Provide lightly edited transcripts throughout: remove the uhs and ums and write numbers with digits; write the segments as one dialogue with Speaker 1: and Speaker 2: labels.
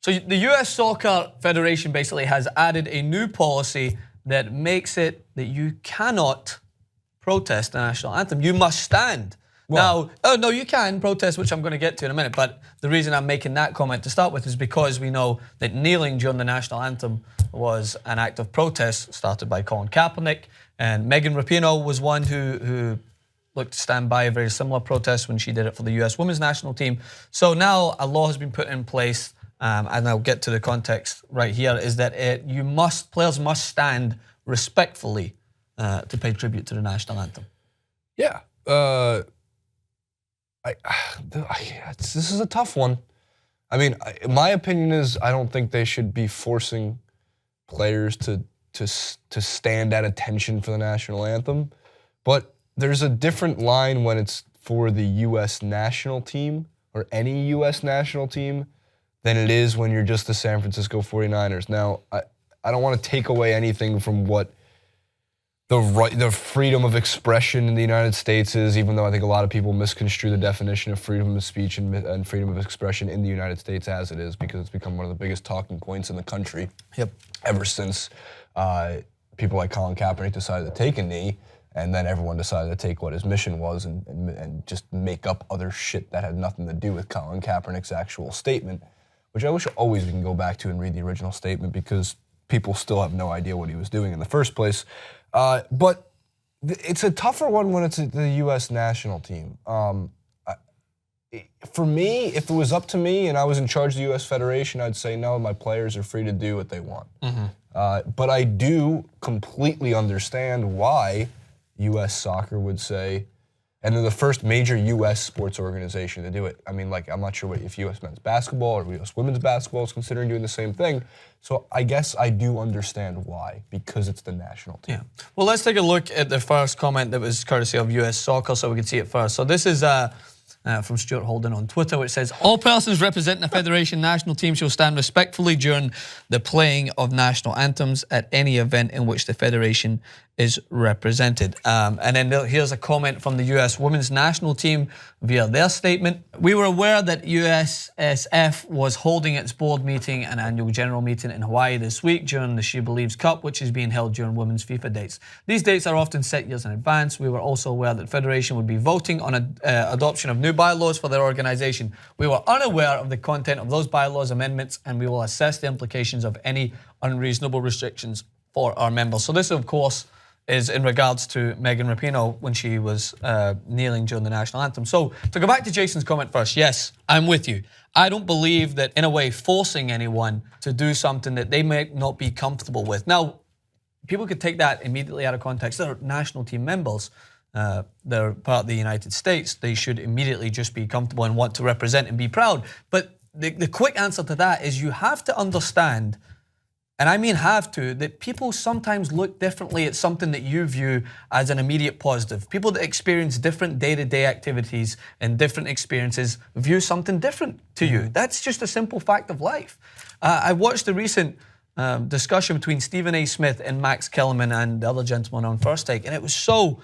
Speaker 1: So the US Soccer Federation basically has added a new policy that makes it that you cannot protest the national anthem. You must stand. Well, no, you can protest, which I'm going to get to in a minute, but the reason I'm making that comment to start with is because we know that kneeling during the national anthem was an act of protest started by Colin Kaepernick, and Megan Rapinoe was one who looked to stand by a very similar protest when she did it for the US women's national team. So now a law has been put in place, and I'll get to the context right here, is that players must stand respectfully to pay tribute to the national anthem.
Speaker 2: Yeah. This is a tough one. I mean, my opinion is I don't think they should be forcing players to stand at attention for the national anthem. But there's a different line when it's for the U.S. national team or any U.S. national team than it is when you're just the San Francisco 49ers. Now, I don't want to take away anything from what the freedom of expression in the United States is, even though I think a lot of people misconstrue the definition of freedom of speech and freedom of expression in the United States as it is, because it's become one of the biggest talking points in the country.
Speaker 1: Yep.
Speaker 2: Ever since people like Colin Kaepernick decided to take a knee, and then everyone decided to take what his mission was and just make up other shit that had nothing to do with Colin Kaepernick's actual statement, which I wish always we can go back to and read the original statement, because people still have no idea what he was doing in the first place. But it's a tougher one when it's the U.S. national team. For me, if it was up to me and I was in charge of the U.S. Federation, I'd say no, my players are free to do what they want. Mm-hmm. But I do completely understand why U.S. Soccer would say, and they're the first major U.S. sports organization to do it. I mean, like, I'm not sure if U.S. men's basketball or U.S. women's basketball is considering doing the same thing. So I guess I do understand why, because it's the national team.
Speaker 1: Yeah. Well, let's take a look at the first comment that was courtesy of U.S. Soccer so we can see it first. So this is from Stuart Holden on Twitter, which says, all persons representing a federation national team shall stand respectfully during the playing of national anthems at any event in which the federation is represented. And then here's a comment from the US women's national team via their statement. We were aware that USSF was holding its board meeting and annual general meeting in Hawaii this week during the She Believes Cup, which is being held during women's FIFA dates. These dates are often set years in advance. We were also aware that the federation would be voting on adoption of new bylaws for their organization. We were unaware of the content of those bylaws amendments, and we will assess the implications of any unreasonable restrictions for our members. So this, of course, is in regards to Megan Rapinoe when she was kneeling during the national anthem. So to go back to Jason's comment first, yes, I'm with you. I don't believe that, in a way, forcing anyone to do something that they may not be comfortable with. Now, people could take that immediately out of context. They're national team members. They're part of the United States. They should immediately just be comfortable and want to represent and be proud. But the quick answer to that is you have to understand, and I mean have to, that people sometimes look differently at something that you view as an immediate positive. People that experience different day-to-day activities and different experiences view something different to you. That's just a simple fact of life. I watched the recent discussion between Stephen A. Smith and Max Kellerman and the other gentleman on First Take, and it was so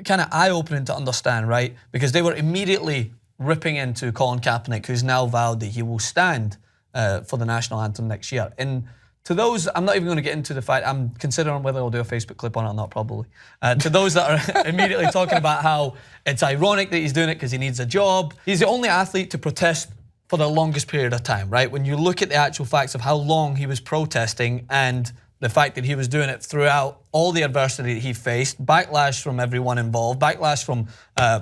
Speaker 1: kind of eye-opening to understand, right? Because they were immediately ripping into Colin Kaepernick, who's now vowed that he will stand for the national anthem next year. And to those, I'm not even going to get into the fact, I'm considering whether I'll do a Facebook clip on it or not, probably. To those that are immediately talking about how it's ironic that he's doing it because he needs a job. He's the only athlete to protest for the longest period of time, right? When you look at the actual facts of how long he was protesting and the fact that he was doing it throughout all the adversity that he faced, backlash from everyone involved, backlash from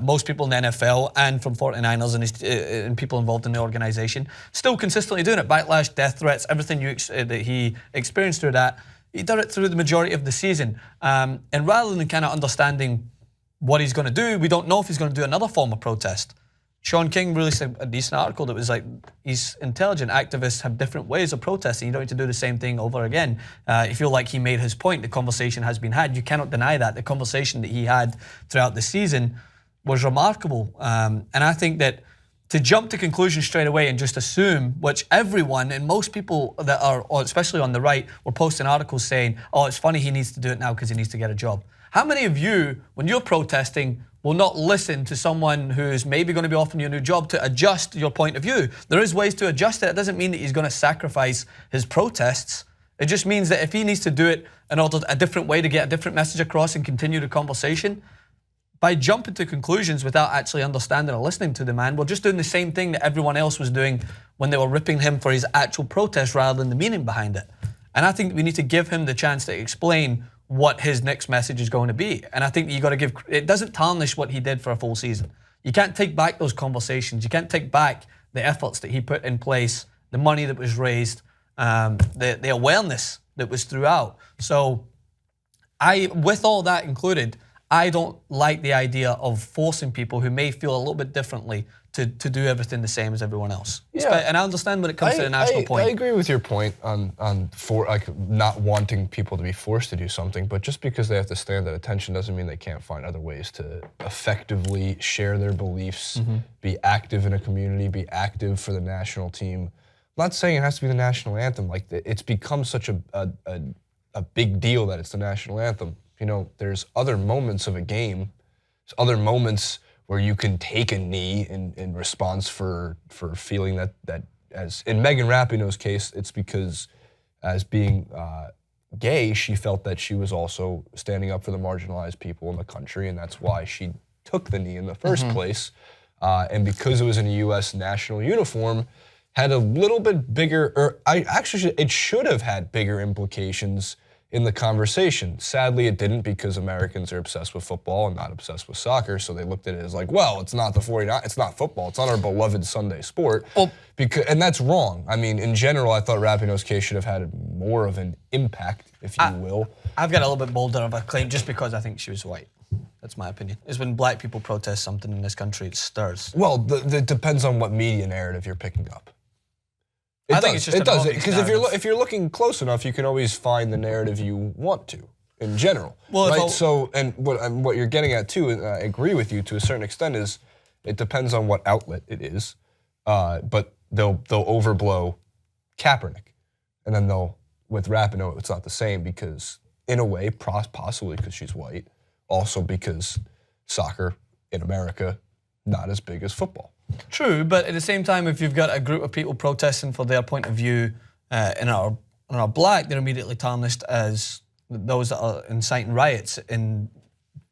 Speaker 1: most people in the NFL and from 49ers and people involved in the organization, still consistently doing it. Backlash, death threats, everything that he experienced through that, he did it through the majority of the season. And rather than kind of understanding what he's going to do, we don't know if he's going to do another form of protest. Sean King released a decent article that was like, he's intelligent. Activists have different ways of protesting. You don't need to do the same thing over again. I feel like he made his point. The conversation has been had. You cannot deny that. The conversation that he had throughout the season was remarkable. And I think that to jump to conclusions straight away and just assume, which everyone and most people that are, or especially on the right, were posting articles saying, oh, it's funny he needs to do it now because he needs to get a job. How many of you, when you're protesting, will not listen to someone who's maybe going to be offering you a new job to adjust your point of view? There is ways to adjust it. It doesn't mean that he's going to sacrifice his protests. It just means that if he needs to do it in order a different way to get a different message across and continue the conversation, by jumping to conclusions without actually understanding or listening to the man, we're just doing the same thing that everyone else was doing when they were ripping him for his actual protest rather than the meaning behind it. And I think we need to give him the chance to explain what his next message is going to be. And I think you got to give, it doesn't tarnish what he did for a full season. You can't take back those conversations. You can't take back the efforts that he put in place, the money that was raised, the awareness that was throughout. So with all that included, I don't like the idea of forcing people who may feel a little bit differently to do everything the same as everyone else.
Speaker 2: Yeah.
Speaker 1: And I understand when it comes to the national point.
Speaker 2: I agree with your point on not wanting people to be forced to do something, but just because they have to stand at attention doesn't mean they can't find other ways to effectively share their beliefs, be active in a community, be active for the national team. I'm not saying it has to be the national anthem. Like, it's become such a big deal that it's the national anthem. You know, there's other moments of a game, there's other moments where you can take a knee in response for feeling that as in Megan Rapinoe's case, it's because as being gay, she felt that she was also standing up for the marginalized people in the country, and that's why she took the knee in the first place. And because it was in a U.S. national uniform, had a little bit bigger, it should have had bigger implications in the conversation. Sadly, it didn't, because Americans are obsessed with football and not obsessed with soccer, so they looked at it as like, well, it's not the 49, it's not football, it's not our beloved Sunday sport. Well, and that's wrong. I mean, in general, I thought Rapinoe's case should have had more of an impact, if you will. I've
Speaker 1: got a little bit bolder of a claim just because I think she was white. That's my opinion. Is when black people protest something in this country, it stirs.
Speaker 2: Well, it depends on what media narrative you're picking up.
Speaker 1: I think it's just
Speaker 2: because if you're looking close enough, you can always find the narrative you want to, in general. Well, right. So, and what you're getting at too, and I agree with you to a certain extent, is it depends on what outlet it is. But they'll overblow Kaepernick, and then with Rapinoe, it's not the same, because in a way, possibly because she's white, also because soccer in America not as big as football.
Speaker 1: True, but at the same time, if you've got a group of people protesting for their point of view and are black, they're immediately tarnished as those that are inciting riots and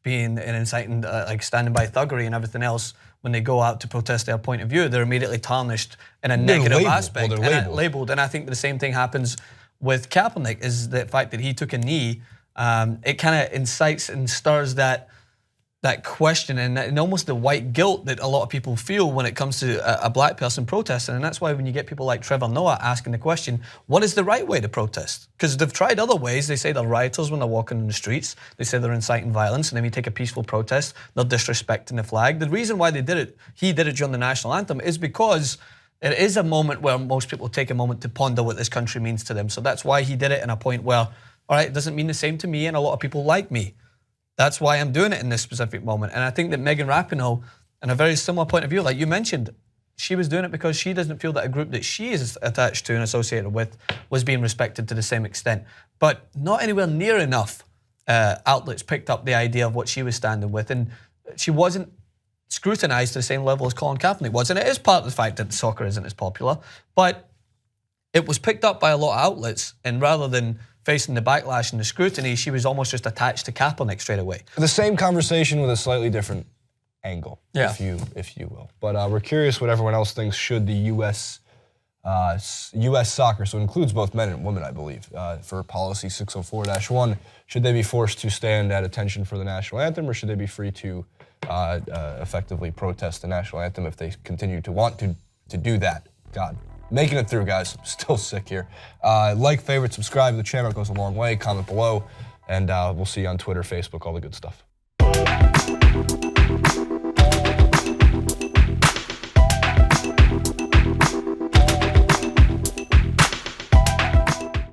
Speaker 1: inciting like standing by thuggery and everything else. When they go out to protest their point of view, they're immediately tarnished in a negative aspect.
Speaker 2: Well, they're
Speaker 1: labeled. And I think the same thing happens with Kaepernick, is the fact that he took a knee. It kind of incites and stirs that question and almost the white guilt that a lot of people feel when it comes to a black person protesting. And that's why when you get people like Trevor Noah asking the question, what is the right way to protest? Because they've tried other ways. They say they're rioters when they're walking in the streets. They say they're inciting violence. And then we take a peaceful protest, they're disrespecting the flag. The reason why he did it during the national anthem, is because it is a moment where most people take a moment to ponder what this country means to them. So that's why he did it in a point where, all right, it doesn't mean the same to me, and a lot of people like me. That's why I'm doing it in this specific moment. And I think that Megan Rapinoe, in a very similar point of view, like you mentioned, she was doing it because she doesn't feel that a group that she is attached to and associated with was being respected to the same extent. But not anywhere near enough outlets picked up the idea of what she was standing with. And she wasn't scrutinized to the same level as Colin Kaepernick was. And it is part of the fact that soccer isn't as popular. But it was picked up by a lot of outlets, and rather than facing the backlash and the scrutiny, she was almost just attached to Kaepernick straight away.
Speaker 2: The same conversation with a slightly different angle, if you will. But we're curious what everyone else thinks. Should the U.S. soccer, so it includes both men and women, I believe, for policy 604-1, should they be forced to stand at attention for the national anthem, or should they be free to effectively protest the national anthem if they continue to want to do that? God. Making it through, guys. I'm still sick here. Like, favorite, subscribe to the channel. It goes a long way. Comment below. And we'll see you on Twitter, Facebook, all the good stuff.